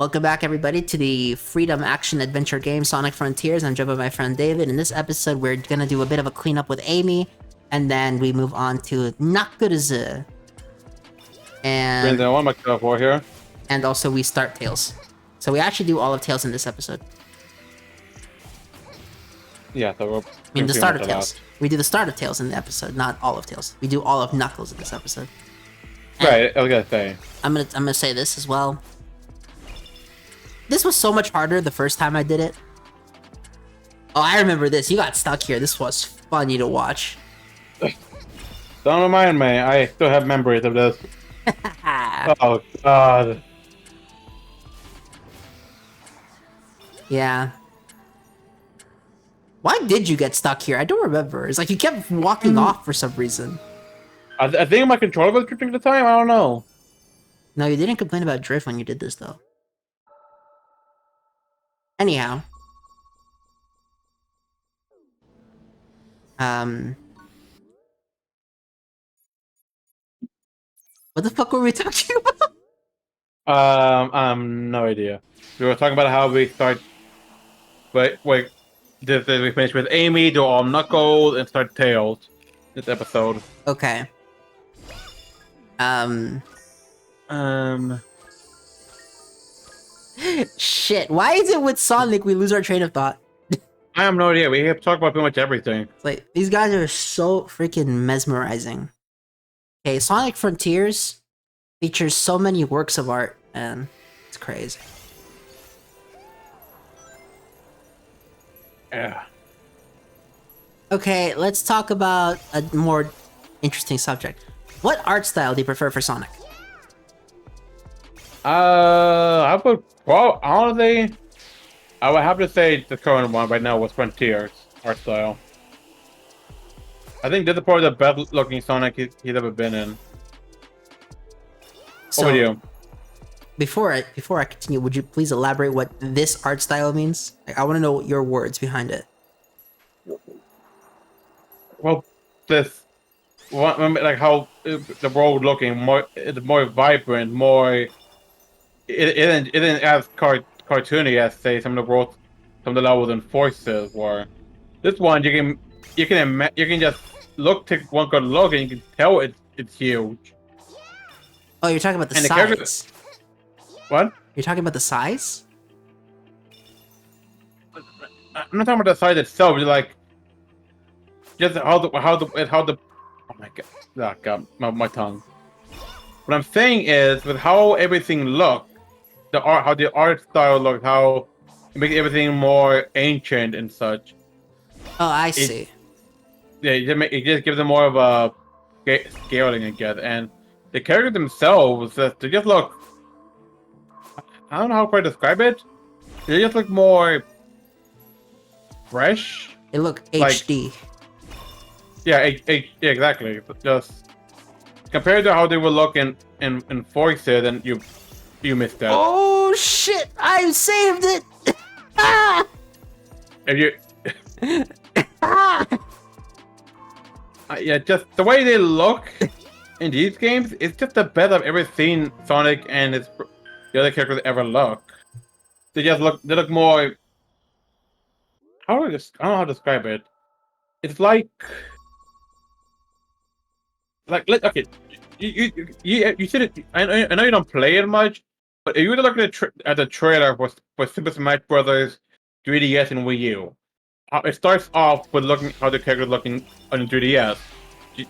Welcome back, everybody, to the Freedom Action Adventure game Sonic Frontiers. I'm joined by my friend David. In this episode, we're gonna do a bit of a cleanup with Amy, and then we move on to Nakuruzu. Bring the one myself for here. And also we start Tails. So we actually do all of Tails in this episode. Yeah, so we're I mean, the start of Tails. We do the start of Tails in the episode, not all of Tails. We do all of Knuckles in this episode. And right, I was gonna say. I'm gonna say this as well. This was so much harder the first time I did it. Oh, I remember this. You got stuck here. This was funny to watch. Don't remind me. I still have memories of this. Oh God. Yeah. Why did you get stuck here? I don't remember. It's like you kept walking off for some reason. I think my controller was drifting at the time. I don't know. No, you didn't complain about drift when you did this, though. Anyhow. What the fuck were we talking about? No idea. We were talking about how we start. Wait. Did we finish with Amy, do all Knuckles, and start Tails this episode? Okay. Shit, why is it with Sonic we lose our train of thought? I have no idea. We have to talk about pretty much everything. Like, these guys are so freaking mesmerizing. Okay, Sonic Frontiers features so many works of art, and it's crazy. Yeah. Okay, let's talk about a more interesting subject. What art style do you prefer for Sonic? I would, well, honestly, I would have to say the current one right now was Frontiers art style. I think this is probably the best looking Sonic he's ever been in. So, over to you. Before I continue, would you please elaborate what this art style means? Like, I want to know your words behind it. Well, this one, like how the world looking more, it's more vibrant, more. It isn't as cartoony as say some of the levels in Forces were. This one you can just take one good look and you can tell it's huge. Oh, you're talking about the And size. What? You're talking about the size? I'm not talking about the size itself. It's like just how the oh my god, my tongue. What I'm saying is with how everything looked, how the art style looked, how it makes everything more ancient and such. Oh, I see. Yeah, it just gives them more of a scaling, I guess. And the characters themselves, they just look. I don't know how quite to describe it. They just look more fresh. They look like, HD. Yeah, yeah, exactly. Just compared to how they would look in Forces, and you missed that. Oh shit! I saved it. Ah! If you, yeah, just the way they look in these games, it's just the best I've ever seen Sonic and the other characters ever look. They look more. I don't know how to describe it. It's like okay, you said it. I know you don't play it much, but if you were to look at the trailer for Super Smash Brothers 3DS and Wii U, it starts off with looking how the characters looking on the 3DS.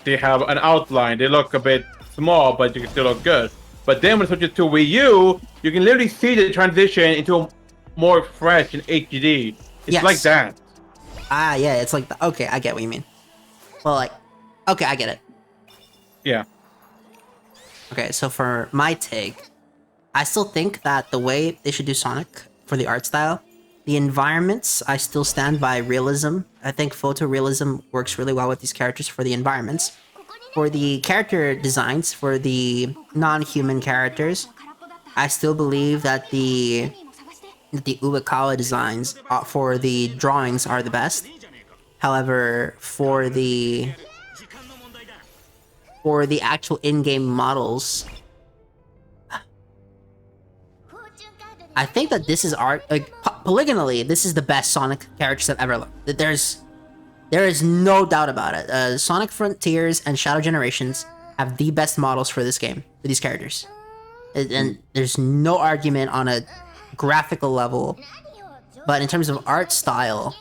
They have an outline. They look a bit small, but you can still look good. But then when it switches to Wii U, you can literally see the transition into a more fresh and HD. It's like that. Ah, yeah, it's like okay, I get what you mean. Well, like, okay, I get it. Yeah. Okay, so for my take, I still think that the way they should do Sonic for the art style, the environments, I still stand by realism. I think photorealism works really well with these characters for the environments. For the character designs, for the non-human characters, I still believe that the Uekawa designs for the drawings are the best. However, for the actual in-game models, I think that this is art. Like polygonally, this is the best Sonic characters I've ever looked. There is no doubt about it. Sonic Frontiers and Shadow Generations have the best models for this game, for these characters. And there's no argument on a graphical level. But in terms of art style,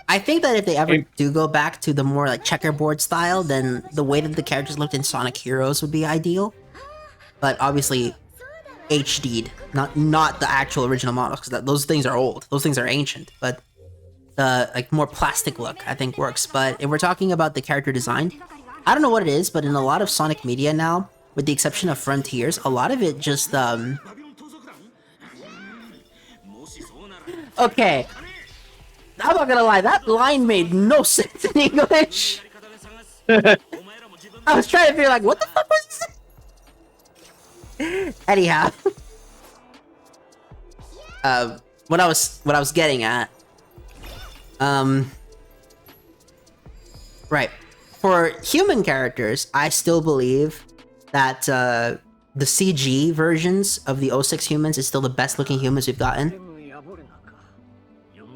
I think that if they ever do go back to the more like checkerboard style, then the way that the characters looked in Sonic Heroes would be ideal. But obviously, HD'd, not the actual original models, because those things are old. Those things are ancient. But the like more plastic look, I think, works. But if we're talking about the character design, I don't know what it is, but in a lot of Sonic media now, with the exception of Frontiers, a lot of it just Okay, I'm not gonna lie, that line made no sense in English. I was trying to figure like, what the fuck was this? Anyhow, what I was getting at, right, for human characters, I still believe that the CG versions of the 06 humans is still the best looking humans we've gotten.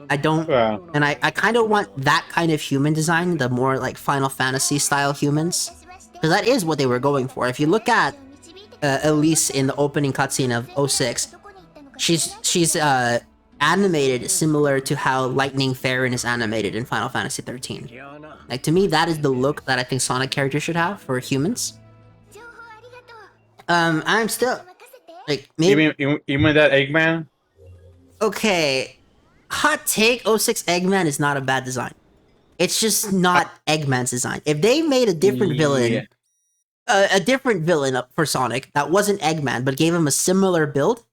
I don't, and I kind of want that kind of human design, the more like Final Fantasy style humans, because that is what they were going for. If you look at Elise in the opening cutscene of 06, she's animated similar to how Lightning Farron is animated in Final Fantasy 13. Like, to me, that is the look that I think Sonic characters should have for humans. I'm still like, maybe you mean that Eggman? Okay, hot take: 06 Eggman is not a bad design. It's just not Eggman's design. If they made a different villain, a different villain for Sonic that wasn't Eggman but gave him a similar build,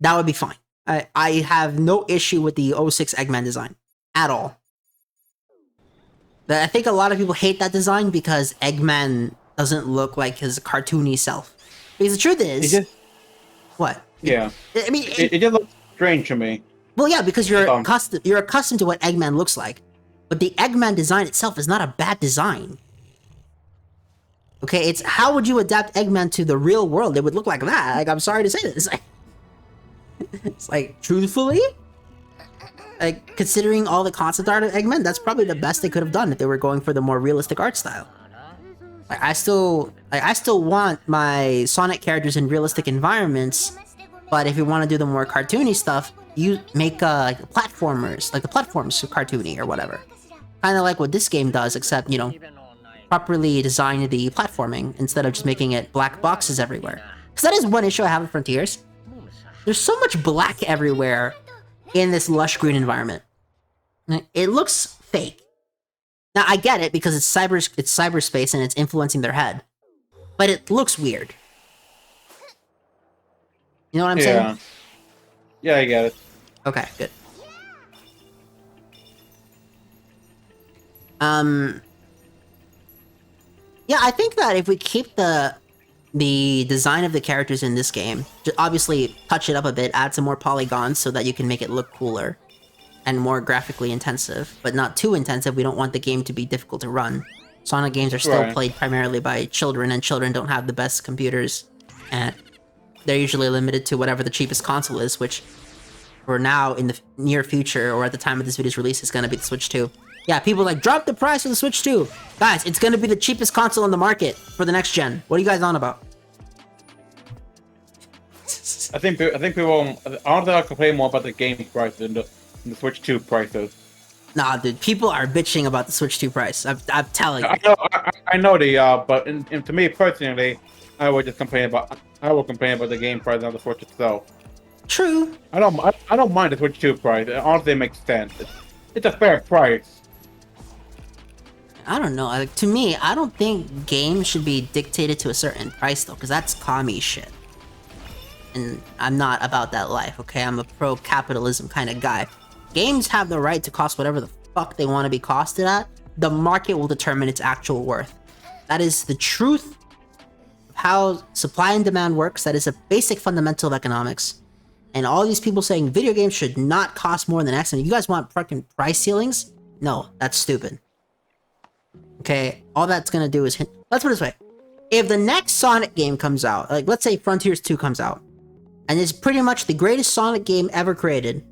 that would be fine. I have no issue with the 06 Eggman design at all. But I think a lot of people hate that design because Eggman doesn't look like his cartoony self. Because the truth is, what? Yeah. I mean, it just looks strange to me. Well, yeah, because you're accustomed to what Eggman looks like, but the Eggman design itself is not a bad design. Okay, it's how would you adapt Eggman to the real world? It would look like that. Like, I'm sorry to say this. It's like, truthfully, like, considering all the concept art of Eggman, that's probably the best they could have done if they were going for the more realistic art style. Like, I still want my Sonic characters in realistic environments, but if you want to do the more cartoony stuff, you make like platformers, like the platforms cartoony or whatever. Kind of like what this game does, except, you know, properly design the platforming instead of just making it black boxes everywhere. Because that is one issue I have with Frontiers. There's so much black everywhere in this lush green environment. It looks fake. Now, I get it because it's cyberspace and it's influencing their head. But it looks weird. You know what I'm saying? Yeah, I get it. Okay, good. Yeah, I think that if we keep the design of the characters in this game, obviously touch it up a bit, add some more polygons so that you can make it look cooler and more graphically intensive, but not too intensive. We don't want the game to be difficult to run. Sonic games are still played primarily by children, and children don't have the best computers, and they're usually limited to whatever the cheapest console is, which for now, in the near future, or at the time of this video's release, is going to be the Switch 2. Yeah, people like, drop the price for the Switch 2! Guys, it's going to be the cheapest console on the market for the next gen. What are you guys on about? I think people, I don't think I complain more about the game price than the Switch 2 prices. Nah, dude, people are bitching about the Switch 2 price. I'm telling you. I know they are, but to me personally, I will complain about the game price on the Switch itself. True. I don't mind the Switch 2 price. It honestly makes sense. It's a fair price. I don't know. Like, to me, I don't think games should be dictated to a certain price though, because that's commie shit. And I'm not about that life, okay? I'm a pro-capitalism kind of guy. Games have the right to cost whatever the fuck they want to be costed at. The market will determine its actual worth. That is the truth of how supply and demand works. That is a basic fundamental of economics. And all these people saying video games should not cost more than X, and you guys want fucking price ceilings? No, that's stupid. Okay, all that's gonna do is let's put it this way. if the next Sonic game comes out, like let's say Frontiers 2 comes out, and it's pretty much the greatest Sonic game ever created.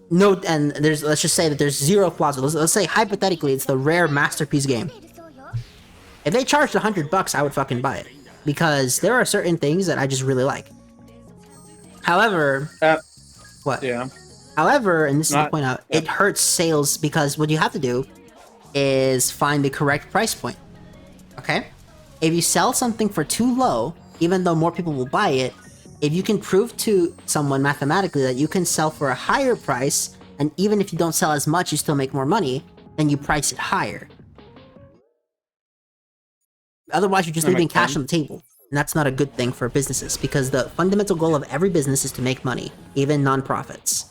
No, and let's just say that there's zero flaws. Let's say hypothetically it's the rare masterpiece game. If they charged $100, I would fucking buy it because there are certain things that I just really like. However, what? Yeah. However, and this is the point out, it hurts sales because what you have to do is find the correct price point. Okay? If you sell something for too low, even though more people will buy it, if you can prove to someone mathematically that you can sell for a higher price, and even if you don't sell as much, you still make more money, then you price it higher. Otherwise, you're just leaving cash on the table. And that's not a good thing for businesses, because the fundamental goal of every business is to make money, even non-profits.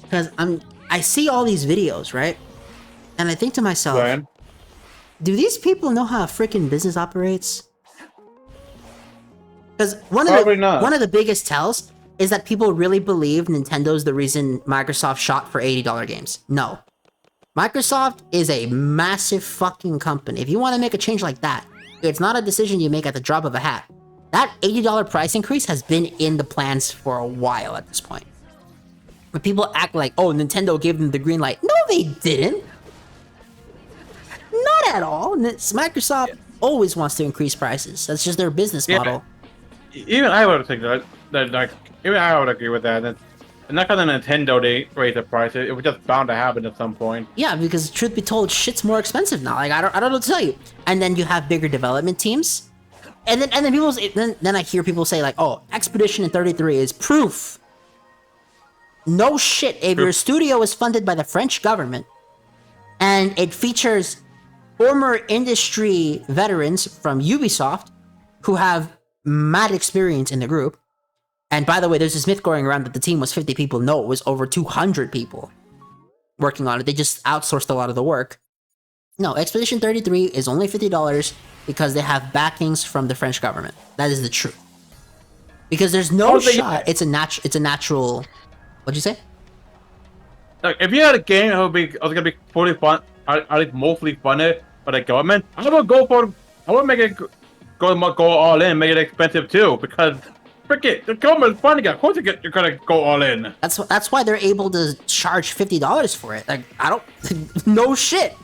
Because I see all these videos, right? And I think to myself, Ryan? Do these people know how a freaking business operates? Because one of the biggest tells is that people really believe Nintendo's the reason Microsoft shot for $80 games. No. Microsoft is a massive fucking company. If you want to make a change like that, it's not a decision you make at the drop of a hat. That $80 price increase has been in the plans for a while at this point. But people act like, oh, Nintendo gave them the green light. No, they didn't. Not at all. Microsoft always wants to increase prices. That's just their business model. Even I would think that even I would agree with that. And not because of Nintendo they raise the price. It was just bound to happen at some point. Yeah, because truth be told, shit's more expensive now. Like I don't know what to tell you. And then you have bigger development teams. And then people then I hear people say like, oh, Expedition 33 is proof. No shit. If your studio is funded by the French government and it features former industry veterans from Ubisoft who have mad experience in the group. And by the way, there's this myth going around that the team was 50 people. No, it was over 200 people working on it. They just outsourced a lot of the work. No, Expedition 33 is only $50 because they have backings from the French government. That is the truth. Because there's no shot. It's a natural. What'd you say? Like, if you had a game that was gonna be fully fun, I think mostly funded by the government, I would make it go all in, make it expensive too, because frickin' the government's funding it. Of course you're gonna go all in. That's why they're able to charge $50 for it. Like I don't, no shit.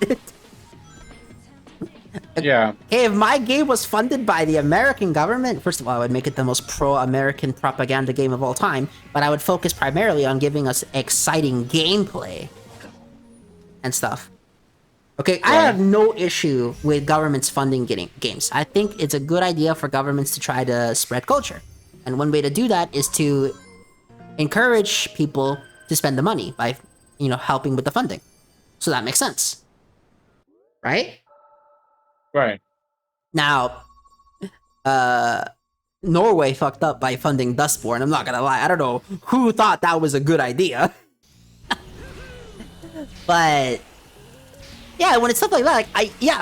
Yeah. Hey, if my game was funded by the American government, first of all, I would make it the most pro-American propaganda game of all time, but I would focus primarily on giving us exciting gameplay and stuff. Okay, I have no issue with governments funding games. I think it's a good idea for governments to try to spread culture. And one way to do that is to encourage people to spend the money by, helping with the funding. So that makes sense. Right? Right. Now, Norway fucked up by funding Dustborn. I'm not gonna lie. I don't know who thought that was a good idea. But yeah, when it's stuff like that,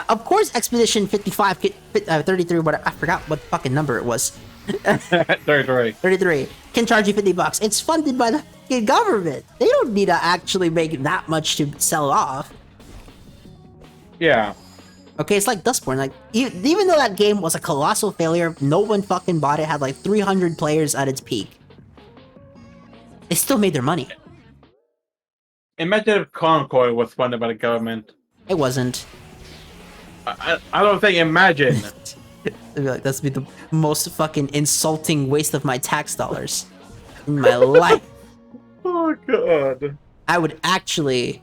of course Expedition 55, 33, whatever, I forgot what fucking number it was. 33 can charge you $50. It's funded by the government. They don't need to actually make that much to sell off. Yeah. Okay, it's like Dustborn. Like, even though that game was a colossal failure, no one fucking bought it, had like 300 players at its peak. They still made their money. Imagine if Concord was funded by the government. It wasn't. I don't think imagine. I'd be like, that's be the most fucking insulting waste of my tax dollars in my life. Oh god. I would actually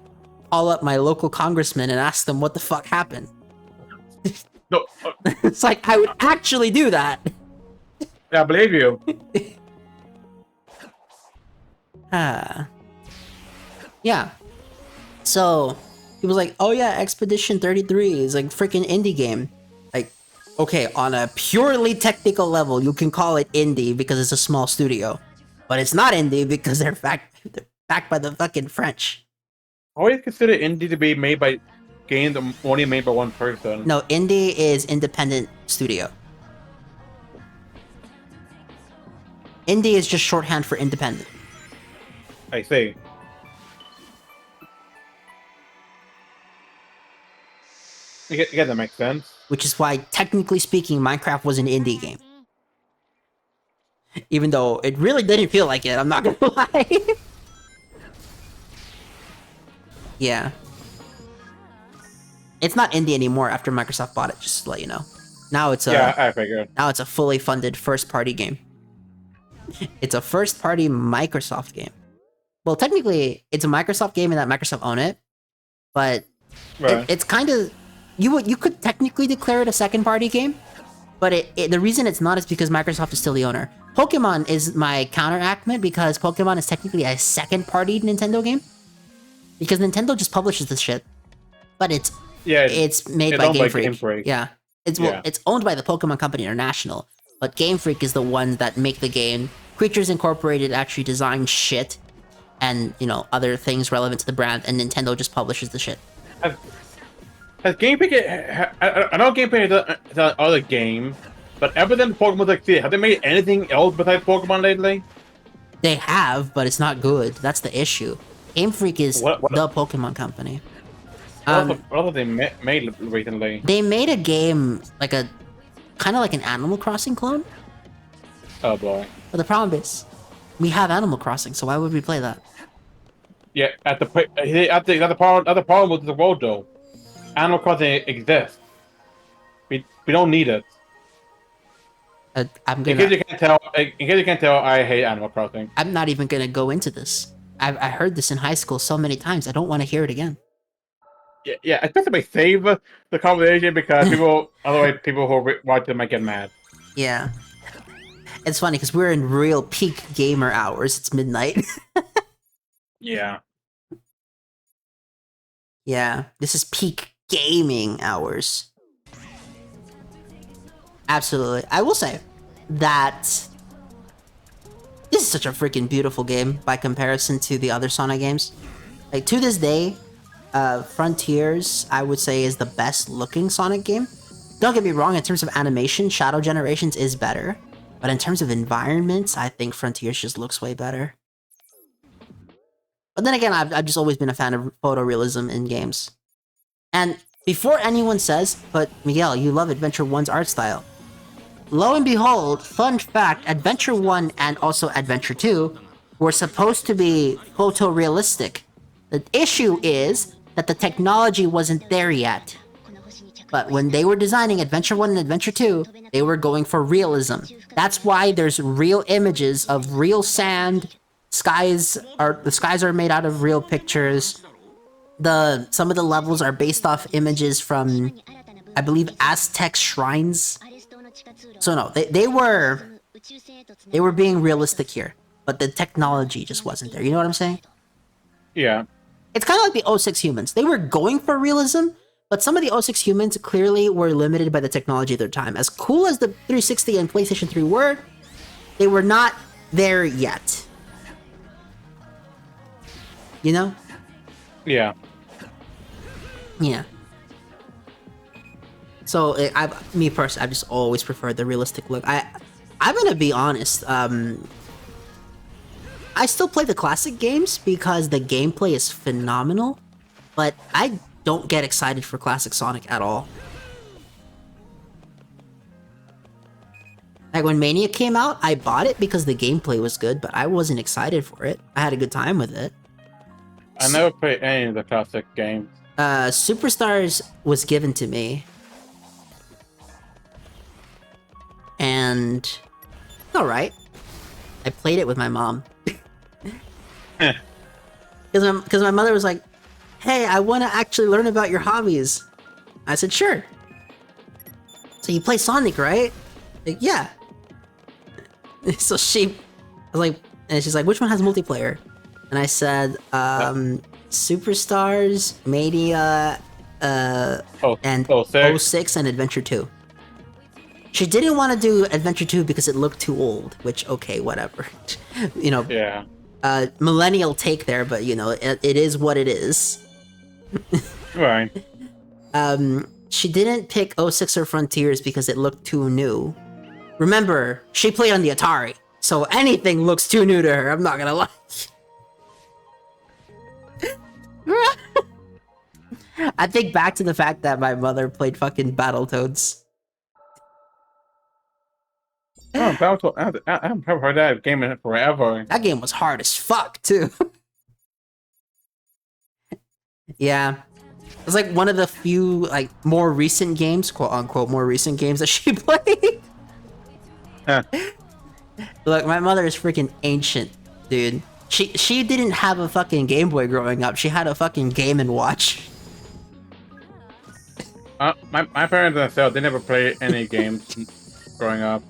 call up my local congressman and ask them what the fuck happened. No. It's like, I would actually do that. Yeah, I believe you. Yeah. So, he was like, oh yeah, Expedition 33 is like freaking indie game. Like, okay, on a purely technical level, you can call it indie because it's a small studio. But it's not indie because they're backed by the fucking French. I always consider indie to be made by games only made by one person. No, indie is independent studio. Indie is just shorthand for independent. I see. Yeah, that makes sense. Which is why, technically speaking, Minecraft was an indie game. Even though it really didn't feel like it, I'm not gonna lie. Yeah. It's not indie anymore after Microsoft bought it, just to let you know. Now it's Yeah, I figured. now it's a fully funded first-party game. It's a first-party Microsoft game. Well, technically, it's a Microsoft game in that Microsoft own it, but Right. it's kind of you could technically declare it a second-party game, but the reason it's not is because Microsoft is still the owner. Pokemon is my counterargument because Pokemon is technically a second-party Nintendo game because Nintendo just publishes this shit, but it's made by owned Game by Freak. Game Freak. Yeah, Yeah. it's owned by the Pokemon Company International, but Game Freak is the one that make the game. Creatures Incorporated actually design shit, and other things relevant to the brand, and Nintendo just publishes the shit. Has Game Freak? I know Game Freak is another game, but other than Pokemon like this, have they made anything else besides Pokemon lately? They have, but it's not good. That's the issue. Game Freak is What- the Pokemon company. What else have they made recently? They made a game kind of like an Animal Crossing clone, Oh boy. but the problem is, we have Animal Crossing, so why would we play that? Yeah, the problem with the world though. Animal Crossing exists. We don't need it. I'm In case you can't tell, I hate Animal Crossing. I'm not even gonna go into this. I heard this in high school so many times. I don't want to hear it again. Yeah, especially save the conversation because otherwise people who watch it might get mad. Yeah. It's funny because we're in real peak gamer hours. It's midnight. Yeah. Yeah, this is peak gaming hours. Absolutely. I will say that this is such a freaking beautiful game by comparison to the other Sonic games. Like, to this day, Frontiers, I would say, is the best looking Sonic game. Don't get me wrong, in terms of animation, Shadow Generations is better. But in terms of environments, I think Frontiers just looks way better. But then again, I've just always been a fan of photorealism in games. And before anyone says, but Miguel, you love Adventure 1's art style. Lo and behold, fun fact, Adventure 1 and also Adventure 2 were supposed to be photorealistic. The issue is that the technology wasn't there yet. But when they were designing Adventure 1 and Adventure 2, they were going for realism. That's why there's real images of real sand. The skies are made out of real pictures. Some of the levels are based off images from, I believe, Aztec shrines. So no, they were being realistic here, but the technology just wasn't there. You know what I'm saying? Yeah. It's kind of like the '06 humans. They were going for realism, but some of the '06 humans clearly were limited by the technology of their time. As cool as the 360 and PlayStation 3 were, they were not there yet. You know? Yeah. Yeah. So, me personally, I've just always preferred the realistic look. I'm gonna be honest. I still play the classic games because the gameplay is phenomenal, but I don't get excited for classic Sonic at all. Like when Mania came out, I bought it because the gameplay was good, but I wasn't excited for it. I had a good time with it. I never played any of the classic games. Superstars was given to me. And alright. I played it with my mom. Because my mother was like, hey, I want to actually learn about your hobbies. I said, sure. So you play Sonic, right? Like, yeah. So I was like, and she's like, which one has multiplayer? And I said, Superstars, Mania, and 06 and Adventure 2. She didn't want to do Adventure 2 because it looked too old, which, okay, whatever. Yeah. Millennial take there, but it is what it is. Right. She didn't pick '06 or Frontiers because it looked too new. Remember, she played on the Atari, so anything looks too new to her, I'm not gonna lie. I think back to the fact that my mother played fucking Battletoads. Oh, Battletoads! I haven't heard that game in forever. That game was hard as fuck too. Yeah. It was like one of the few like more recent games, quote unquote more recent games that she played. Huh. Look, my mother is freaking ancient, dude. She didn't have a fucking Game Boy growing up. She had a fucking Game and Watch. My parents themselves, they never played any games growing up.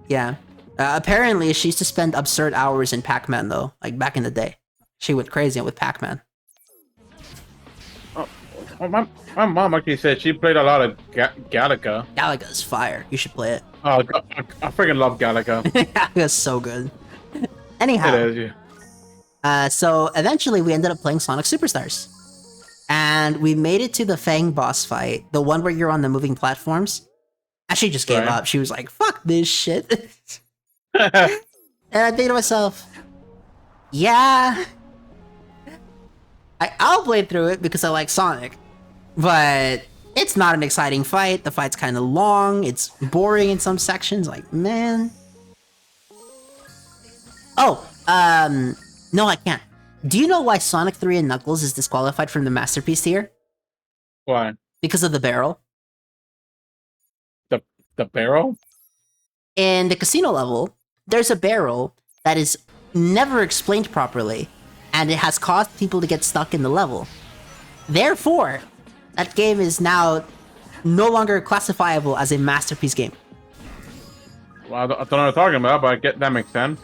Yeah. Apparently, she used to spend absurd hours in Pac-Man though, like back in the day. She went crazy with Pac-Man. Oh, my mom actually said she played a lot of Galaga. Galaga's fire. You should play it. Oh, I freaking love Galaga. Galaga's so good. Anyhow. It is, yeah. So eventually we ended up playing Sonic Superstars. And we made it to the Fang boss fight, the one where you're on the moving platforms. And she just gave up. She was like, fuck this shit. And I think to myself, yeah, I'll play through it because I like Sonic. But it's not an exciting fight. The fight's kind of long. It's boring in some sections. Like, man. Oh, no, I can't. Do you know why Sonic 3 and Knuckles is disqualified from the Masterpiece tier? Why? Because of the barrel. The barrel? In the casino level, there's a barrel that is never explained properly, and it has caused people to get stuck in the level. Therefore, that game is now no longer classifiable as a Masterpiece game. Well, I don't know what you're talking about, but I get that makes sense.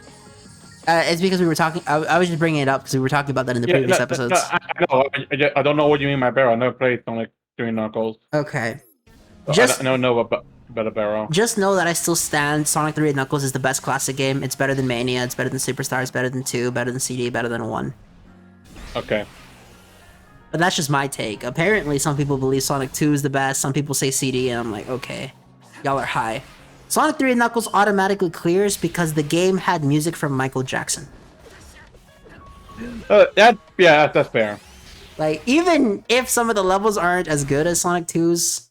It's because we were talking. I was just bringing it up because we were talking about that in the previous episodes. I know. I don't know what you mean by barrel. I never played Sonic 3 and Knuckles. Okay. So I don't know about a barrel. Just know that I still stand. Sonic 3 and Knuckles is the best classic game. It's better than Mania. It's better than Superstars. Better than 2. Better than CD. Better than 1. Okay. But that's just my take. Apparently, some people believe Sonic 2 is the best. Some people say CD, and I'm like, okay, y'all are high. Sonic 3 and Knuckles automatically clears because the game had music from Michael Jackson. That's fair. Like, even if some of the levels aren't as good as Sonic 2's,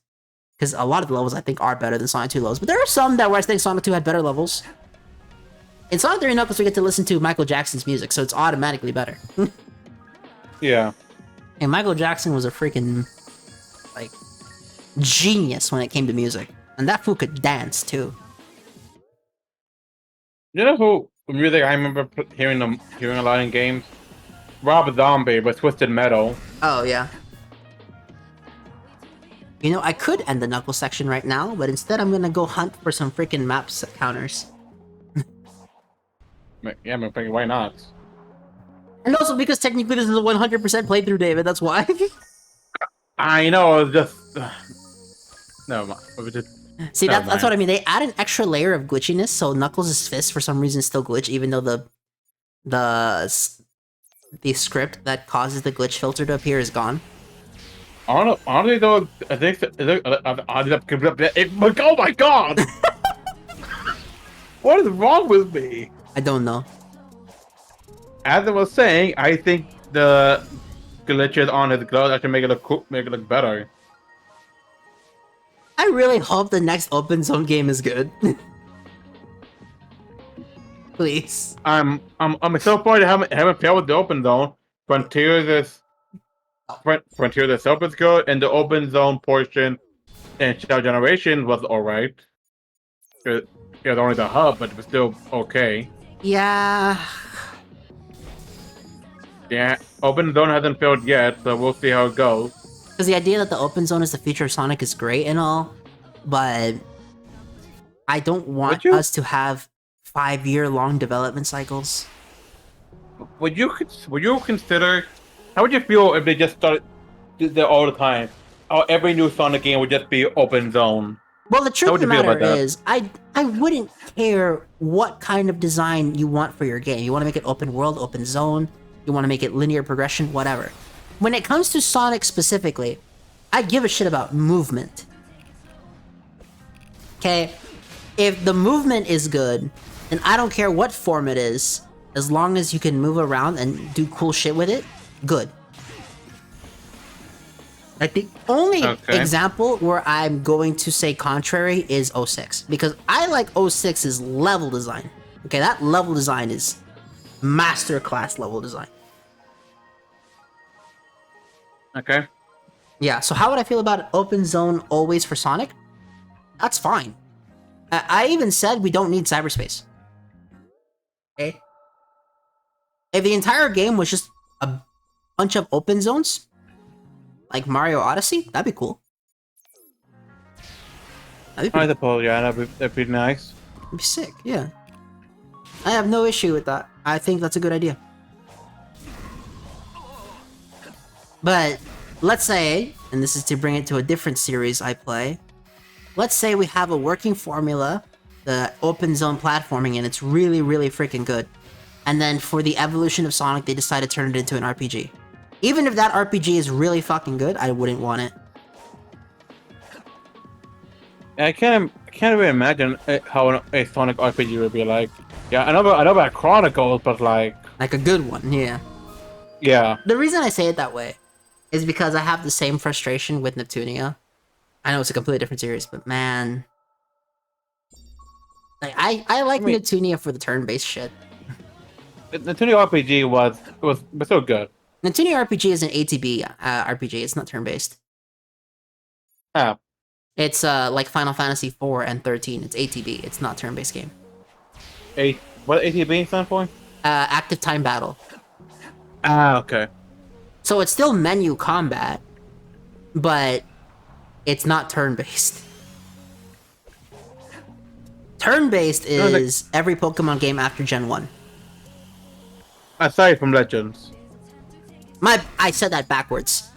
because a lot of the levels I think are better than Sonic 2 levels, but there are some that where I think Sonic 2 had better levels. In Sonic 3 and Knuckles, we get to listen to Michael Jackson's music, so it's automatically better. Yeah. And Michael Jackson was a freaking, like, genius when it came to music. And that fool could dance, too. You know who music I remember hearing a lot in games? Rob Zombie with Twisted Metal. Oh, yeah. You know, I could end the Knuckles section right now, but instead I'm gonna go hunt for some freaking map counters. Yeah, I'm thinking, why not? And also because technically this is a 100% playthrough, David, that's why. I know, it's just... No, See, that's what I mean. They add an extra layer of glitchiness, so Knuckles' fist for some reason still glitch, even though the script that causes the glitch filter to appear is gone. Honestly, though, I think... Oh my god! What is wrong with me? I don't know. As I was saying, I think the glitches on his gloves actually make it look better. I really hope the next open zone game is good. Please. I'm so far I haven't played with the open zone. Frontiers itself is good, and the open zone portion in Shadow Generation was alright. It was only the hub, but it was still okay. Yeah. Yeah, open zone hasn't failed yet, so we'll see how it goes. Because the idea that the open zone is the future of Sonic is great and all, but I don't want us to have 5-year-long development cycles. Would you consider? How would you feel if they just started there all the time? How every new Sonic game would just be open zone? Well, the truth of the matter is, I wouldn't care what kind of design you want for your game. You want to make it open world, open zone. You want to make it linear progression, whatever. When it comes to Sonic specifically, I give a shit about movement. Okay? If the movement is good, then I don't care what form it is, as long as you can move around and do cool shit with it, good. Like the only Okay. example where I'm going to say contrary is 06 because I like 06's level design. Okay, that level design is masterclass level design. Okay. Yeah, so how would I feel about open zone always for Sonic? That's fine. I even said we don't need cyberspace. Okay? If the entire game was just a bunch of open zones, like Mario Odyssey, that'd be cool. That'd be I pretty suppose, yeah, that'd be nice. That'd be sick, yeah. I have no issue with that. I think that's a good idea. But let's say, and this is to bring it to a different series I play, let's say we have a working formula, the open zone platforming, and it's really, really freaking good. And then for the evolution of Sonic, they decide to turn it into an RPG. Even if that RPG is really fucking good, I wouldn't want it. I can't really imagine how a Sonic RPG would be like. Yeah, I know about Chronicles, but like Like a good one, yeah. yeah. The reason I say it that way is because I have the same frustration with Neptunia. I know it's a completely different series, but man, like I like Neptunia for the turn-based shit. The 2D RPG was so good. Neptunia RPG is an ATB RPG. It's not turn-based. Ah, It's like Final Fantasy 4 and 13. It's ATB. It's not turn-based game. What ATB stand for? Active time battle. Ah, okay. So it's still menu combat, but it's not turn-based. Turn-based is every Pokemon game after Gen 1. Aside from Legends. I said that backwards.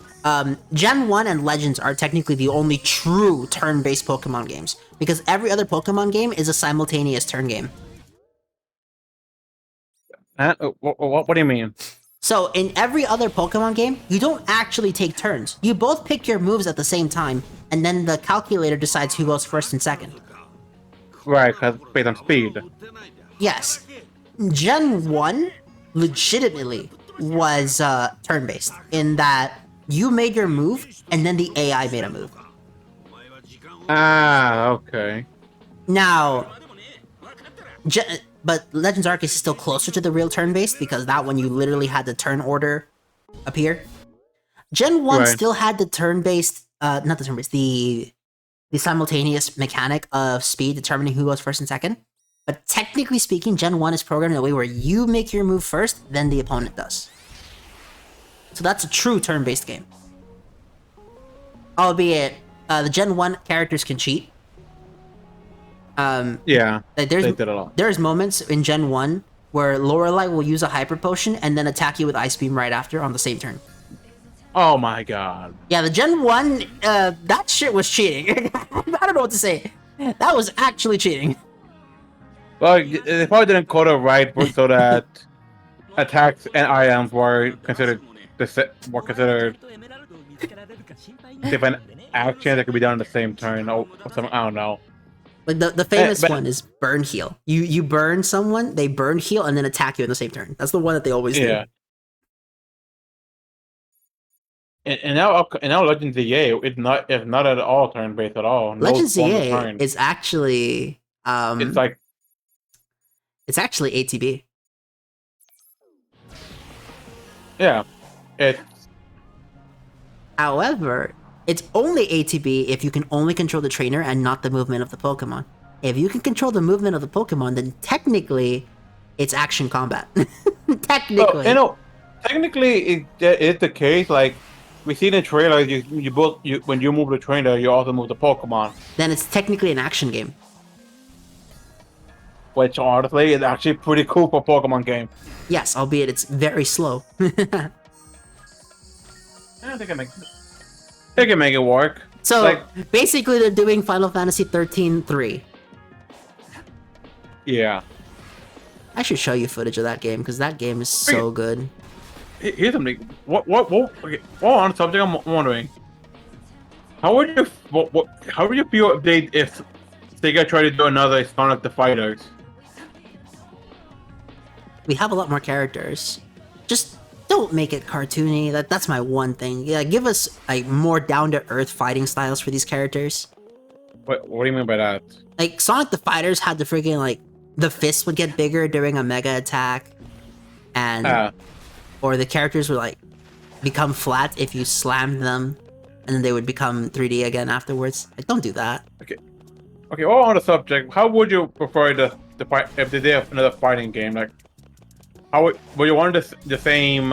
Gen 1 and Legends are technically the only true turn-based Pokemon games, because every other Pokemon game is a simultaneous turn game. What do you mean? So in every other Pokemon game, you don't actually take turns. You both pick your moves at the same time, and then the calculator decides who goes first and second. Right, because based on speed. Yes. Gen 1 legitimately was turn-based, in that you made your move, and then the AI made a move. Ah, okay. Now, but Legends Arceus is still closer to the real turn-based, because that one you literally had the turn order appear. Gen 1 Right. still had the turn-based, not the turn-based, the simultaneous mechanic of speed determining who goes first and second. But technically speaking, Gen 1 is programmed in a way where you make your move first, then the opponent does. So that's a true turn-based game. Albeit, the Gen 1 characters can cheat. Yeah, Like they did a lot. there's moments in Gen 1 where Lorelei will use a Hyper Potion and then attack you with Ice Beam right after on the same turn. Oh my god. Yeah, the Gen 1, that shit was cheating. I don't know what to say. That was actually cheating. Well, they probably didn't code it right so that attacks and items were considered different actions that could be done in the same turn or something. I don't know. Like the famous but- one is burn heal. You burn someone, they burn heal, and then attack you in the same turn. That's the one that they always Yeah. do. And now Legends EA it's not at all turn based at all. No Legends form of EA turn. is actually It's like it's actually ATB. yeah, it's However, it's only ATB if you can only control the trainer and not the movement of the Pokemon. If you can control the movement of the Pokemon, then technically it's action combat. Technically. well, technically it's the case. Like we see in the trailer, you when you move the trainer, you also move the Pokemon, Then it's technically an action game. which honestly is actually pretty cool for a Pokemon game. Yes, albeit it's very slow. I think they can make it work. So Like- basically they're doing Final Fantasy 13-3. Yeah. I should show you footage of that game because that game is so good. Here's something. Okay, on subject, I'm wondering. How would you how would you feel if Sega tried to do another Sonic the Fighters? We have a lot more characters. Just don't make it cartoony. That's my one thing. Yeah, give us like more down to earth fighting styles for these characters. What do you mean by that? Like Sonic the Fighters had the freaking like the fist would get bigger during a mega attack, and or the characters would like become flat if you slammed them, and then they would become 3D again afterwards. Like, don't do that. Okay. All on the subject, how would you prefer the fight if they did another fighting game? Like, how would you want the same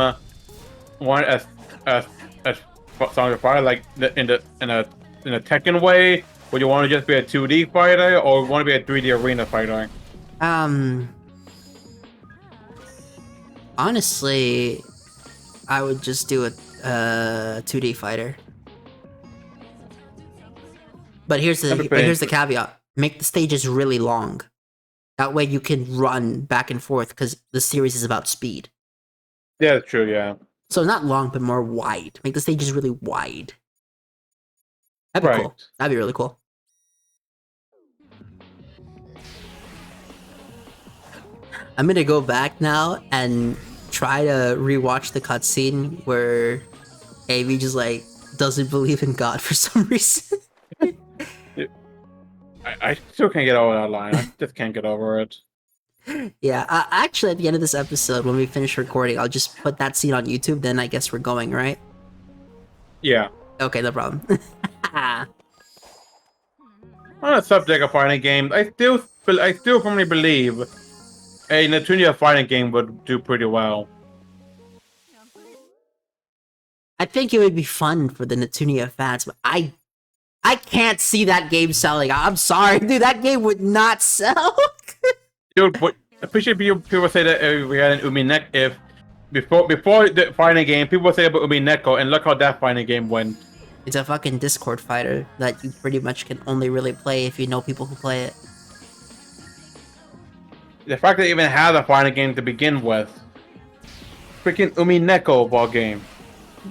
one as Sonic the Fire, like in a Tekken way? Would you want to just be a 2D fighter, or want to be a 3D arena fighter? Honestly, I would just do a 2D fighter. But here's the caveat: make the stages really long. That way you can run back and forth because the series is about speed. Yeah, that's true. Yeah. So not long, but more wide. Make the stages really wide. That'd be cool. That'd be really cool. I'm gonna go back now and try to rewatch the cutscene where Amy just like doesn't believe in God for some reason. I still can't get over that line. I just can't get over it. Yeah, actually, at the end of this episode, when we finish recording, I'll just put that scene on YouTube. Then I guess we're going, right? Yeah. Okay, no problem. On the subject of fighting games, I still firmly believe a Neptunia fighting game would do pretty well. I think it would be fun for the Neptunia fans, but I can't see that game selling. I'm sorry, dude. That game would not sell. Dude, but I appreciate people say that we had an Umineko. If before the fighting game, people say about Umineko, and look how that fighting game went. It's a fucking Discord fighter that you pretty much can only really play if you know people who play it. The fact that it even had a fighting game to begin with, freaking Umineko ball game.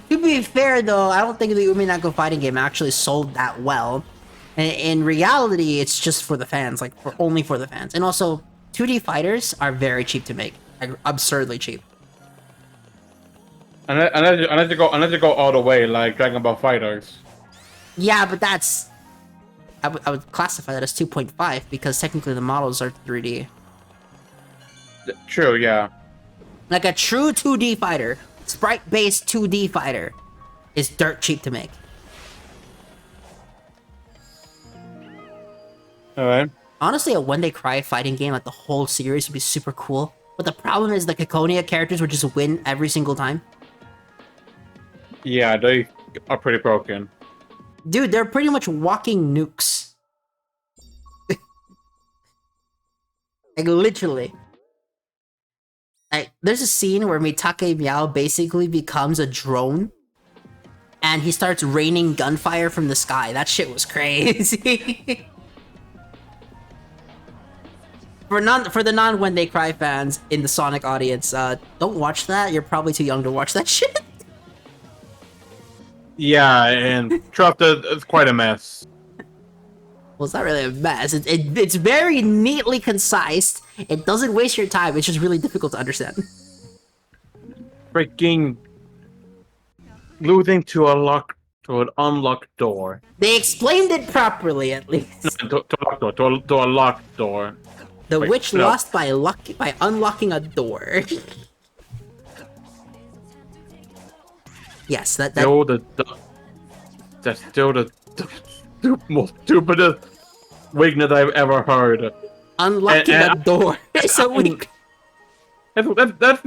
To be fair, though, I don't think the Umineko fighting game actually sold that well. And in reality, it's just for the fans, like only for the fans. And also, 2D fighters are very cheap to make, like absurdly cheap. Unless you go all the way, like Dragon Ball Fighters. Yeah, but that's I would classify that as 2.5 because technically the models are 3D. True, yeah. Like a true 2D fighter, sprite-based 2D fighter, is dirt cheap to make. Alright. Honestly, a When They Cry fighting game, like the whole series, would be super cool. But the problem is the Kikonia characters would just win every single time. Yeah, they are pretty broken. Dude, they're pretty much walking nukes. Like, literally. Like, there's a scene where Mitake Meow basically becomes a drone. And he starts raining gunfire from the sky. That shit was crazy. For the non When They Cry fans in the Sonic audience, don't watch that. You're probably too young to watch that shit. Yeah, and trust it's quite a mess. Well, it's not really a mess. It's very neatly concise. It doesn't waste your time. It's just really difficult to understand. Freaking losing to an unlocked door. They explained it properly, at least. No, to a locked door. The Wait, witch no. lost by unlocking a door. Yes, that's still the most stupidest weakness I've ever heard. Unlocking a door is a weak. That's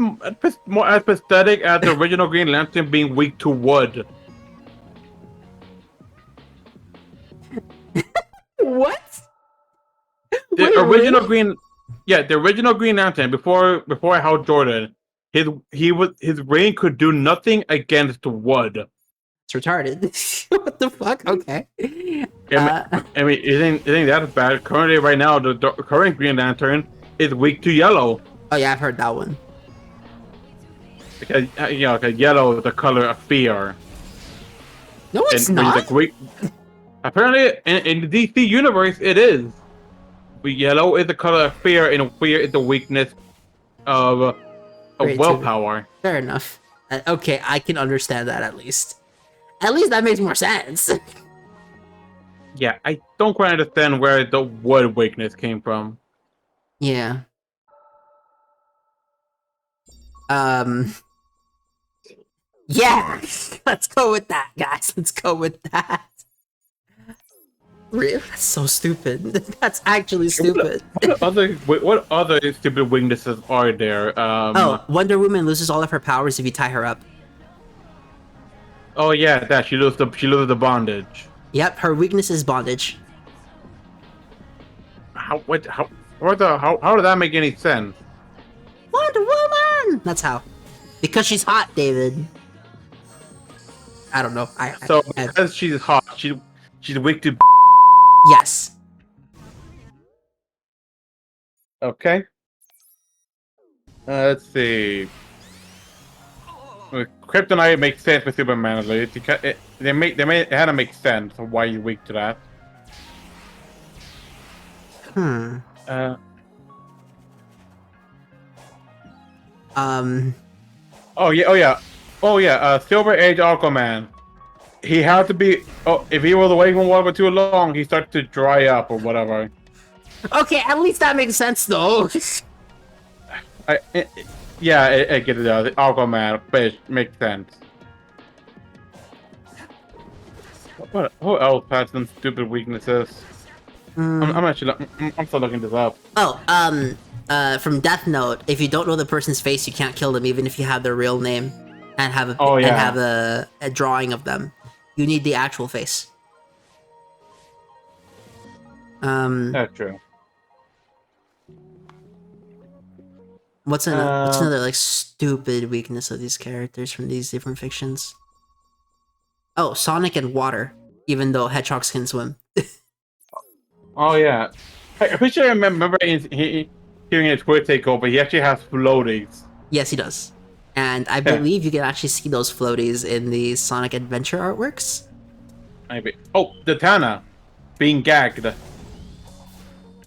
more as pathetic as the original Green Lantern being weak to wood. What? The Wait, original really? the original Green Lantern before Hal Jordan, his brain could do nothing against wood. It's retarded. What the fuck? Okay. I mean, isn't that bad? Currently, right now, the current Green Lantern is weak to yellow. Oh yeah, I've heard that one. Because because yellow is the color of fear. No, it's And when not. he's, like, apparently, in the DC universe, it is. But yellow is the color of fear, and fear is the weakness of Creativity. willpower. Fair enough. Okay, I can understand that at least. At least that makes more sense. Yeah, I don't quite understand where the wood weakness came from. Yeah. Um. Yeah. Let's go with that, guys. Let's go with that. Really? That's so stupid. That's actually stupid. What other stupid weaknesses are there? Oh, Wonder Woman loses all of her powers if you tie her up. Oh yeah, that she loses the bondage. Yep, her weakness is bondage. How did that make any sense? Wonder Woman! That's how. Because she's hot, David. I don't know. So because she's hot, she's weak to. Yes. Okay. Let's see. Kryptonite makes sense with Superman. It had to make sense of why you're weak to that. Hmm. Oh yeah. Silver Age Aquaman. He had to be. Oh, if he was away from water for too long, he started to dry up or whatever. Okay, at least that makes sense, though. I get it. The Aquaman fish makes sense. Who else has some stupid weaknesses? I'm still looking this up. Oh, from Death Note, if you don't know the person's face, you can't kill them, even if you have their real name and have a drawing of them. You need the actual face. That's true. What's another like stupid weakness of these characters from these different fictions? Oh, Sonic and water, even though hedgehogs can swim. Oh yeah, I'm pretty sure I remember hearing a Twitter takeover. He actually has floaties. Yes, he does. And I believe you can actually see those floaties in the Sonic Adventure artworks. Maybe. Oh, Zatanna being gagged. Well,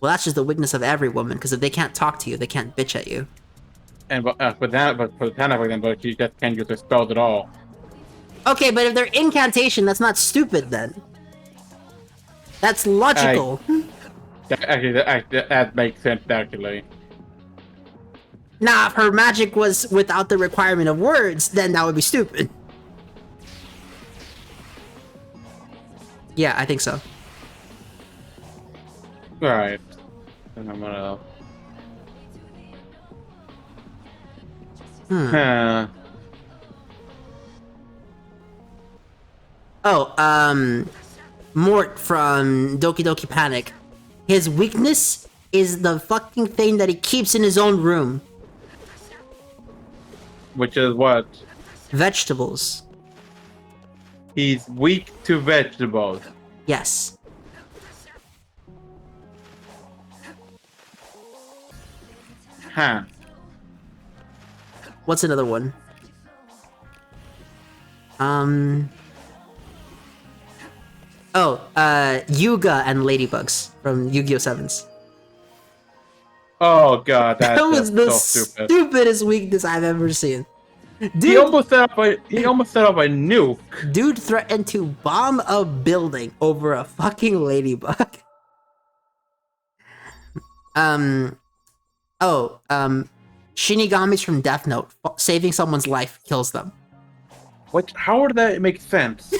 that's just the weakness of every woman, because if they can't talk to you, they can't bitch at you. And for Zatanna, for example, she just can't use her spells at all. Okay, but if they're incantation, that's not stupid then. That's logical. That makes sense actually. Now, if her magic was without the requirement of words, then that would be stupid. Yeah, I think so. Alright. And I'm gonna... Oh, Mort from Doki Doki Panic. His weakness is the fucking thing that he keeps in his own room. Which is what? Vegetables. He's weak to vegetables. Yes. Huh. What's another one? Yuga and Ladybugs from Yu-Gi-Oh! Sevens. Oh god, That was the so stupid. stupidest weakness I've ever seen. Dude, He almost set up a nuke. dude threatened to bomb a building over a fucking ladybug. Shinigamis from Death Note. Saving someone's life kills them. What? How would that make sense?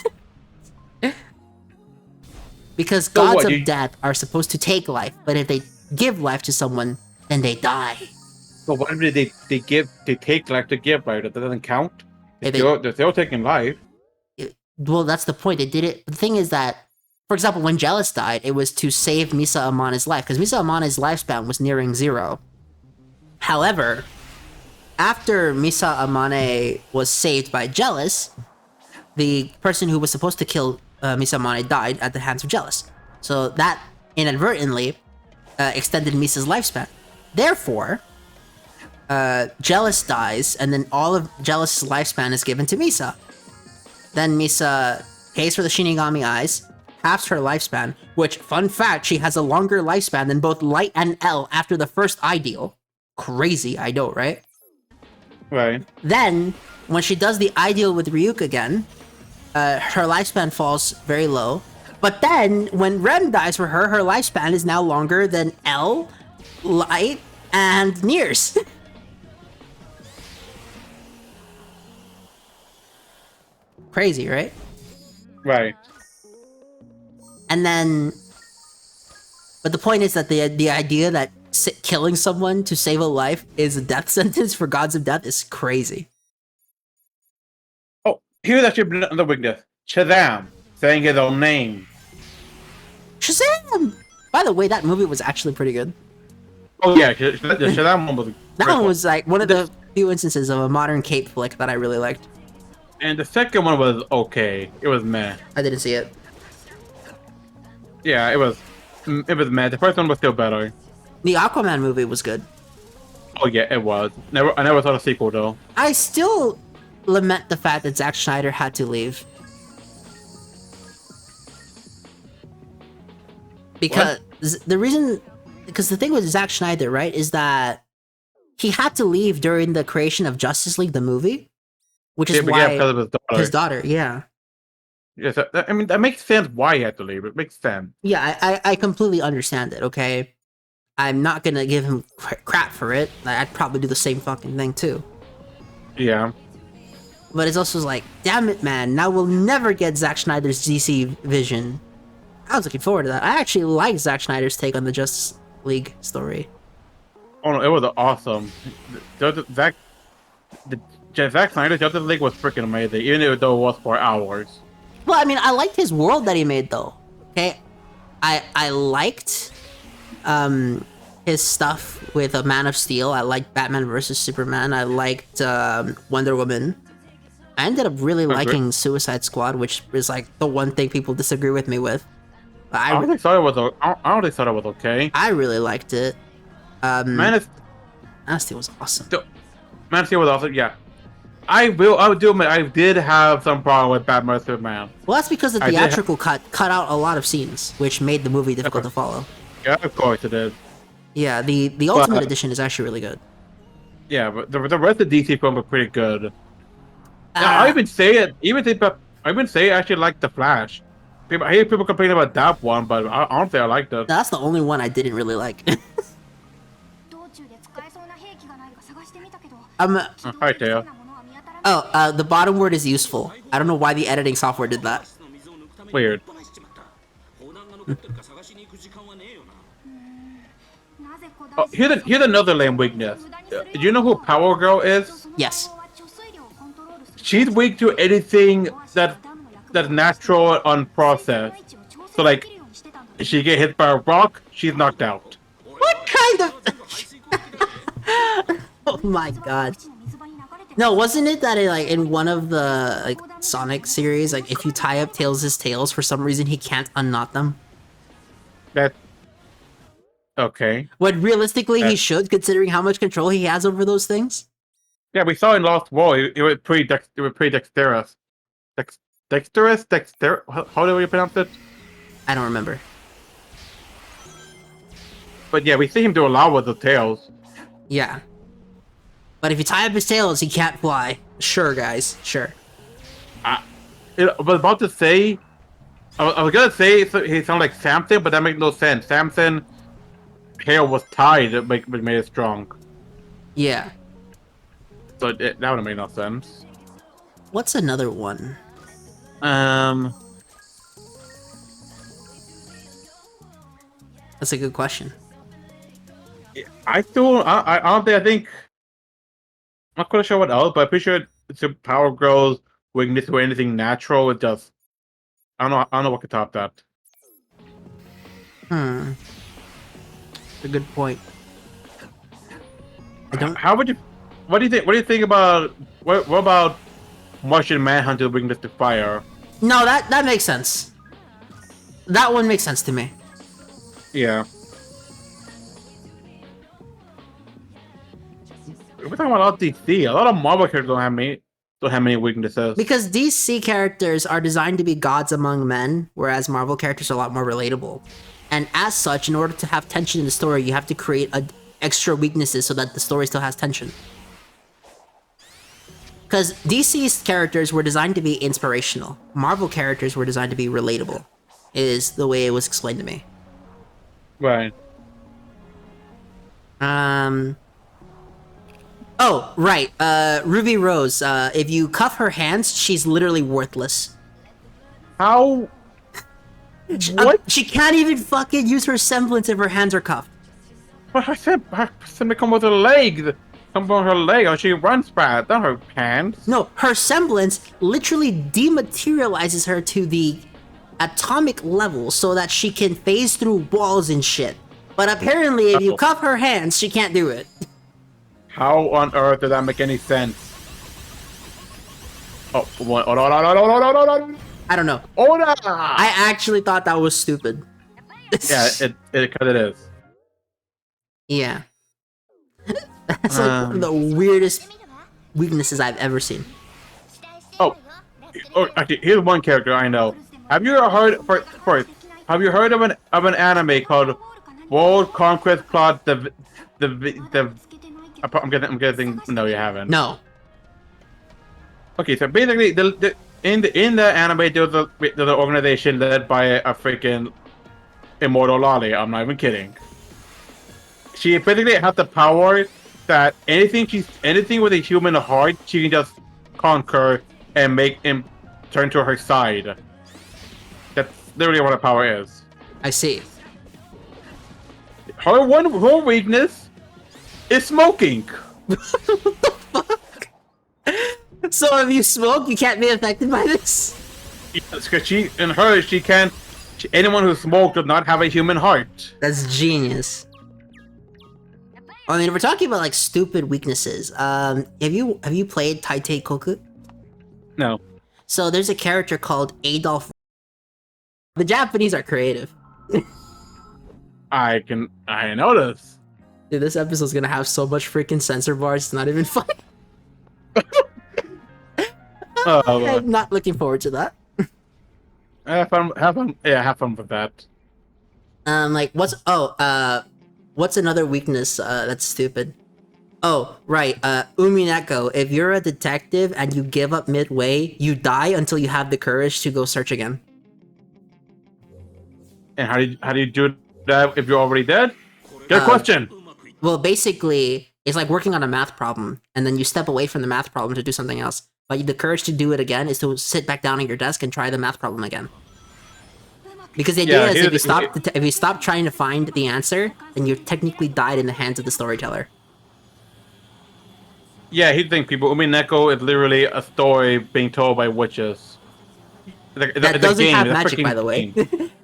Because gods of death are supposed to take life, but if they give life to someone, then they die. But what if they take life to give life? That doesn't count. If They're still taking life. Well, that's the point. They did it. The thing is that, for example, when Jealous died, it was to save Misa Amane's life, because Misa Amane's lifespan was nearing 0. However, after Misa Amane was saved by Jealous, the person who was supposed to kill Misa Amane died at the hands of Jealous. So that inadvertently extended Misa's lifespan. Therefore, Jealous dies, and then all of Jealous's lifespan is given to Misa. Then Misa pays for the Shinigami Eyes, halves her lifespan, which, fun fact, she has a longer lifespan than both Light and L after the first eye deal. Crazy, I know, right? Right. Then, when she does the ideal with Ryuk again, her lifespan falls very low. But then, when Rem dies for her, her lifespan is now longer than L, Light, and Nears. Crazy, right? Right. And then, but the point is that the idea that killing someone to save a life is a death sentence for gods of death is crazy. Oh, here's actually another weakness. Shazam saying his own name. Shazam! By the way, that movie was actually pretty good. Oh yeah, the Shazam one was. That one was like one of the few instances of a modern cape flick that I really liked. And the second one was okay. It was meh. I didn't see it. Yeah, it was meh. The first one was still better. The Aquaman movie was good. Oh yeah, it was. I never saw the sequel though. I still lament the fact that Zack Snyder had to leave. Because the thing with Zack Snyder, right, is that he had to leave during the creation of Justice League, the movie, which is why because of his daughter, yeah. Yes, I mean that makes sense why he had to leave. It makes sense. Yeah, I completely understand it. Okay, I'm not gonna give him crap for it. I'd probably do the same fucking thing too. Yeah. But it's also like, damn it, man! Now we'll never get Zack Snyder's DC vision. I was looking forward to that. I actually like Zack Snyder's take on the Justice League story. Oh no, it was awesome. Zack Snyder's Justice League was freaking amazing, even though it was for hours. Well, I mean, I liked his world that he made, though. Okay, I liked his stuff with Man of Steel. I liked Batman versus Superman. I liked Wonder Woman. I ended up really liking Suicide Squad, which is like the one thing people disagree with me with. I only thought it was okay. I really liked it. Man of Steel was awesome. Man of Steel was awesome. Yeah, I would do admit I did have some problem with Batman vs Superman. Well, that's because the theatrical cut out a lot of scenes, which made the movie difficult to follow. Yeah, of course it did. Yeah, the Ultimate Edition is actually really good. Yeah, but the rest of the DC film were pretty good. I even say it. I even say I actually like the Flash. I hear people complain about that one, but I don't think I liked it. That's the only one I didn't really like. Hi, Teo. Oh, the bottom word is useful. I don't know why the editing software did that. Weird. Oh, here's another lame weakness. Do you know who Power Girl is? Yes. She's weak to anything that's natural unprocessed. So like, if she get hit by a rock, she's knocked out. What kind of? Oh my god. No, wasn't it that in one of the Sonic series, if you tie up Tails' tails, for some reason he can't unknot them? That. Okay. When realistically he should, considering how much control he has over those things. Yeah, we saw in Lost World. It was pretty dexterous. Dexterous? How do we pronounce it? I don't remember. But yeah, we see him do a lot with the tails. Yeah. But if you tie up his tails, he can't fly. Sure, guys. Sure. I was about to say... I was gonna say he sounded like Samson, but that makes no sense. Samson's hair was tied, which made it strong. Yeah. So that would have made no sense. What's another one? That's a good question. I think I'm not quite sure what else, but I'm pretty sure it's a Power Girl's weakness or anything natural. It just I don't know what could top that. That's a good point. I don't. How would you? What do you think? What do you think about what about Martian Manhunter weakness to fire? No, that makes sense. That one makes sense to me. Yeah. We're talking about a lot of DC. A lot of Marvel characters don't have many weaknesses. Because DC characters are designed to be gods among men, whereas Marvel characters are a lot more relatable. And as such, in order to have tension in the story, you have to create extra weaknesses so that the story still has tension. Because DC's characters were designed to be inspirational. Marvel characters were designed to be relatable, is the way it was explained to me. Right. Oh, right. Ruby Rose. If you cuff her hands, she's literally worthless. How? What? She can't even fucking use her semblance if her hands are cuffed. But I said something come with her leg. Come on her leg, or she runs bad, not her hands. No, her semblance literally dematerializes her to the atomic level so that she can phase through walls and shit. But apparently, if you cuff her hands, she can't do it. How on earth did that make any sense? Oh, what? Oh, no. I don't know. Oh, no. I actually thought that was stupid. Yeah, because it is. Yeah. That's like one of the weirdest weaknesses I've ever seen. Oh, actually, here's one character I know. Have you heard first? Have you heard of an anime called World Conquest Plot? I'm guessing. No, you haven't. No. Okay, so basically, in the anime, there's an organization led by a freaking immortal lolly. I'm not even kidding. She basically has the power that anything with a human heart, she can just conquer and make him turn to her side. That's literally what her power is. I see. Her weakness is smoking. What the fuck? So if you smoke, you can't be affected by this? Yes, because anyone who smokes does not have a human heart. That's genius. I mean, we're talking about like stupid weaknesses. Have you played Taitei Koku? No. So there's a character called Adolf. The Japanese are creative. I notice. Dude, this episode's gonna have so much freaking censor bars. It's not even funny. I'm not looking forward to that. Have fun. Yeah, have fun with that. Like what's another weakness that's stupid? Oh, right. Umineko, if you're a detective and you give up midway, you die until you have the courage to go search again. And how do you do that if you're already dead? Good question. Well, basically, it's like working on a math problem, and then you step away from the math problem to do something else. But the courage to do it again is to sit back down at your desk and try the math problem again. Because the idea is if you stop trying to find the answer, then you technically died in the hands of the storyteller. Yeah, here's the thing, people. Umineko is literally a story being told by witches. That doesn't have magic, by the way.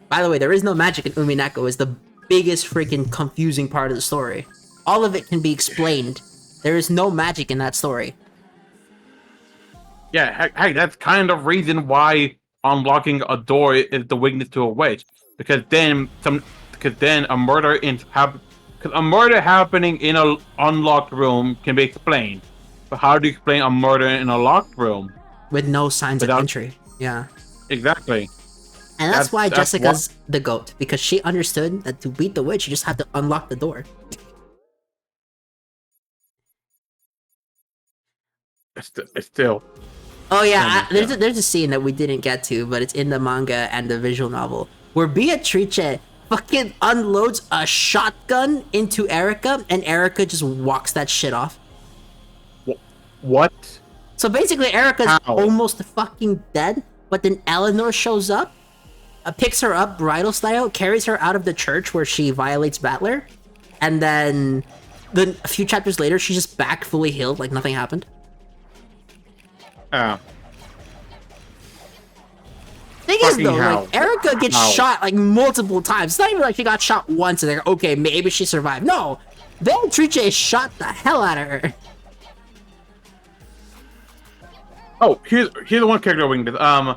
By the way, there is no magic in Umineko. Is the biggest freaking confusing part of the story. All of it can be explained. There is no magic in that story. Yeah, heck, that's kind of reason why unlocking a door is the weakness to a witch. Because then a murder happening in an unlocked room can be explained. But how do you explain a murder in a locked room? With no signs of entry. Yeah. Exactly. And that's why Jessica's the GOAT, because she understood that to beat the witch, you just have to unlock the door. It's still. Oh yeah, there's a scene that we didn't get to, but it's in the manga and the visual novel, where Beatrice fucking unloads a shotgun into Erica, and Erica just walks that shit off. What? So basically, Erica's almost fucking dead, but then Eleanor shows up, picks her up bridal style, carries her out of the church where she violates Battler, and then a few chapters later, she's just back fully healed, like nothing happened. Thing is though, like Erica gets shot like multiple times. It's not even like she got shot once and they're like, okay, maybe she survived. No, Beatrice shot the hell out of her. Oh, here's the one character weakness. I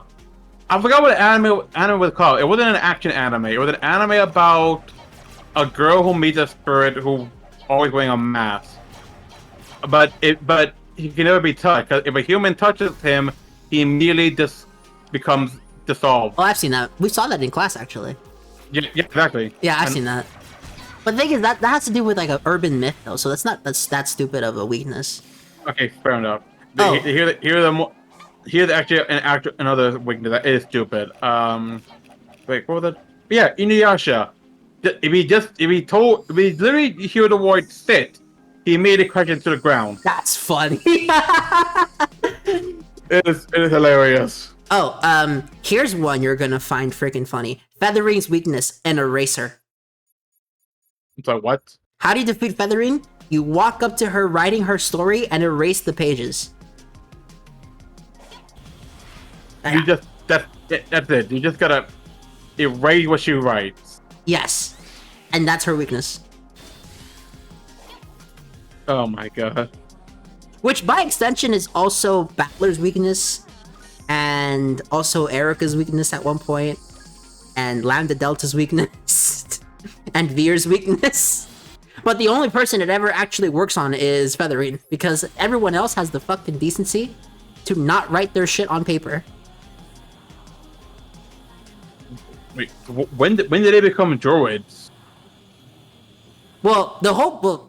forgot what anime was called. It wasn't an action anime. It was an anime about a girl who meets a spirit who always wearing a mask. But he can never be touched. Cause if a human touches him, he immediately just becomes dissolved. Oh, I've seen that. We saw that in class actually. Yeah, exactly. Yeah, I've seen that. But the thing is that has to do with like an urban myth though, so that's not that stupid of a weakness. Okay, fair enough. Oh. Here's actually another weakness that is stupid. Wait, what was that? Yeah, Inuyasha. If he literally heard the word sit, he made it crash into the ground. That's funny. It is hilarious. Oh, here's one you're gonna find freaking funny. Feathering's weakness, an eraser. So what? How do you defeat Feathering? You walk up to her writing her story and erase the pages. That's it. You just gotta erase what she writes. Yes. And that's her weakness. Oh my god. Which by extension is also Battler's weakness, and also Erica's weakness at one point, and Lambda Delta's weakness, and Veer's weakness. But the only person it ever actually works on is Feathering, because everyone else has the fucking decency to not write their shit on paper. Wait, when did they become droids? Well,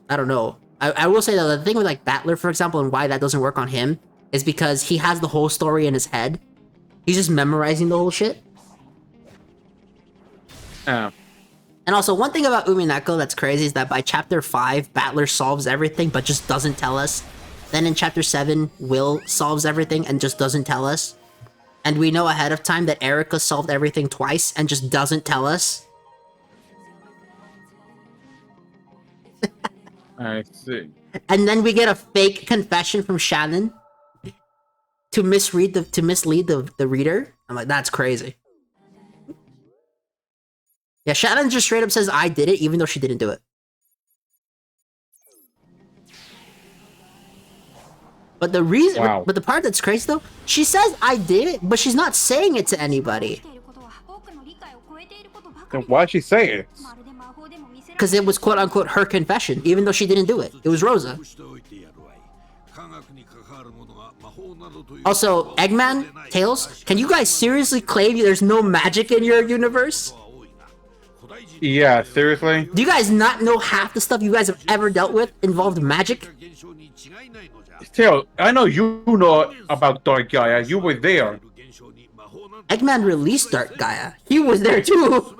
I don't know. I will say that the thing with like Battler, for example, and why that doesn't work on him is because he has the whole story in his head. He's just memorizing the whole shit. Oh. And also, one thing about Umineko that's crazy is that by chapter 5, Battler solves everything but just doesn't tell us. Then in chapter 7, Will solves everything and just doesn't tell us. And we know ahead of time that Erica solved everything twice and just doesn't tell us. I see. And then we get a fake confession from Shannon to mislead the reader. I'm like, that's crazy. Yeah, Shannon just straight up says I did it, even though she didn't do it. But the reason, but the part that's crazy though, she says I did it, but she's not saying it to anybody. Then why'd she say it? Because it was quote unquote her confession, even though she didn't do it. It was Rosa. Also, Eggman, Tails, can you guys seriously claim there's no magic in your universe? Yeah, seriously? Do you guys not know half the stuff you guys have ever dealt with involved magic? Tails, I know you know about Dark Gaia. You were there. Eggman released Dark Gaia. He was there too.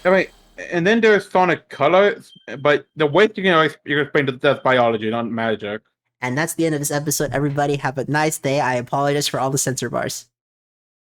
I mean, and then there's Sonic Colors, but the way you can explain that that's biology, not magic. And that's the end of this episode, everybody. Have a nice day. I apologize for all the censor bars.